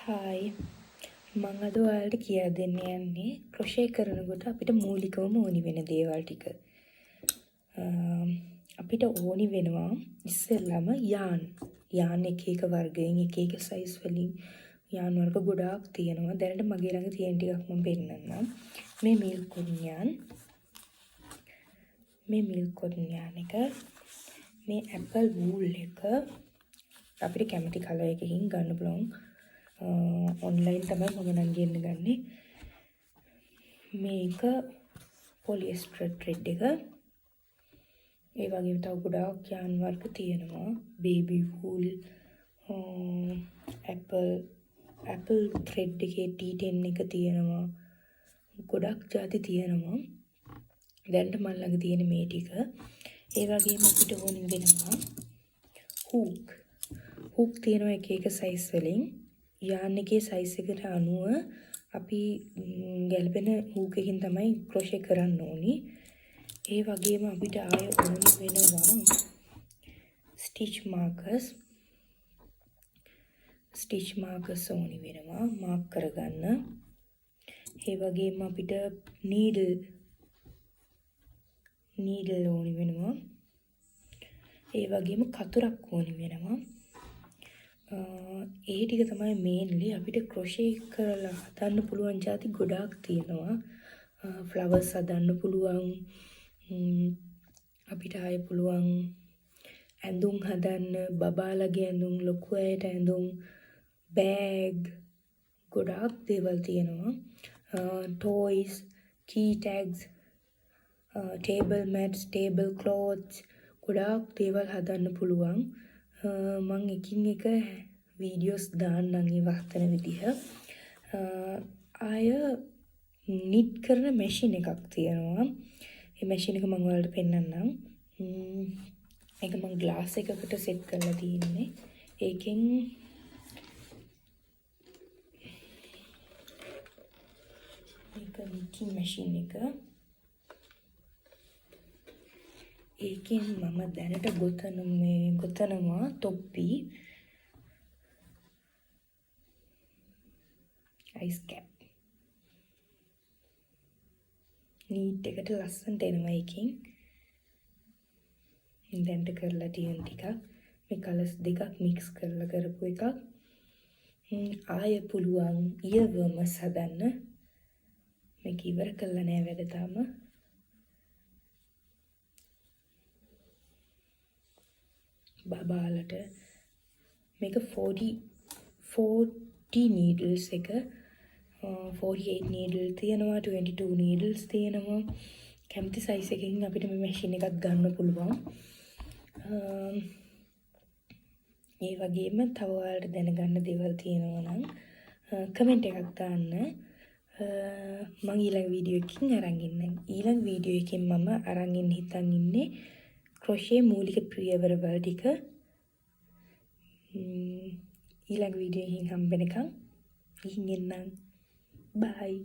Hi මං අද ඔයාලට කියා දෙන්න යන්නේ ක්‍රොෂේ කරනකොට අපිට මූලිකවම ඕනි වෙන දේවල් ටික. අපිට ඕනි වෙනවා ඉස්සෙල්ලාම යාන් එක වර්ගයෙන් එක සයිස් වලින් යාන් වර්ග ගොඩාක් තියෙනවා. දැනට මගේ ළඟ තියෙන ටිකක් මම පෙන්නන්නම්. මේ මිල්ක් කොටන් යාන් එක, මේ ඇපල් වූල් එක අපිට කැමති කලර් එකකින් ගන්න පුළුවන්. ඔන්ලයින් තමයි මම නම් ගෙන්න ගන්නේ. මේක පොලිස්ටර් ත්‍රෙඩ් එක. ඒ වගේම තව ගොඩාක් යාන් වර්ග තියෙනවා. බේබි වූල්, ඇපල් ත්‍රෙඩ් එකේ T10 එක තියෙනවා. ගොඩක් ಜಾති තියෙනවා. දැන්ට මන් ළඟ තියෙන මේ ටික. ඒ වගේම අපිට ඕන වෙනවා හුක් තියෙනවා එක සයිස් වලින්. යාන් එකේ සයිස් එකට අනුව අපි ගැලපෙන හුක් එකකින් තමයි ක්‍රොෂේ කරන්න ඕනි. ඒ වගේම අපිට ආය ඕනි වෙනවා ස්ටිච් මාකර්ස් ඕනි වෙනවා මාක් කරගන්න. ඒ වගේම අපිට නීඩල් ඕනි වෙනවා. ඒ වගේම කතුරක් ඕනි වෙනවා. ඒ ටික තමයි මේන්ලි අපිට ක්‍රොෂේ කරලා හදන්න පුළුවන් ಜಾති ගොඩාක් තියෙනවා. ෆ්ලවර්ස් හදන්න පුළුවන්. අපිට ආයේ පුළුවන් ඇඳුම් හදන්න, බබාලගේ ඇඳුම්, ලොකු අයට ඇඳුම්, බෑග් ගොඩාක් දේවල් තියෙනවා. ටොයිස්, කී ටැග්ස්, ටේබල් මැට්ස්, ටේබල් ක්ලෝත්ස් ගොඩාක් දේවල් හදන්න පුළුවන්. මං එකින් එක වීඩියෝස් දාන්නම් ඒ වහතන විදිහ. ආය නිට් කරන මැෂින් එකක් තියෙනවා. ඒ මැෂින් එක මම ඔයාලට පෙන්නන්නම්. ඒක මම ග්ලාස් එකකට සෙට් කරලා තියෙන්නේ. ඒකෙන් මේක නිටින් මැෂින් එක. ඒකෙන් මම දැනට ගොතනවා තොප්පි, අයිස් කැප්. නීට් එකට ලස්සනට එනවා ඒකෙන්. දැන්ට කරලා තියෙන ටිකක් මේ කලර්ස් දෙකක් මික්ස් කරලා කරපු එකක්. ආය පුළුවන් ඉයර්වර්ම්ස් හදන්න. මේක ඉවර කරලා නෑ වැඩ තාම. බබාලට මේක 40 needles එක 48 needle තියෙනවා, 22 needles තියෙනවා. කැමති සයිස් එකකින් අපිට මේ මැෂින් එකක් ගන්න පුළුවන්. ඒ වගේම තව ඔයාලට දැනගන්න දේවල් තියෙනවා නම් කමෙන්ට් එකක් දාන්න. මම ඊළඟ වීඩියෝ එකකින් අරන් ඉන්නම්. ඊළඟ වීඩියෝ එකෙන් මම අරන් හිතන් ඉන්නේ ක්‍රොෂේ මූලික පියවරවල ටික. ඊළඟ වීඩියෝ එකකින් හම්බෙනකම් ගිහින් එන්නම්. බයි.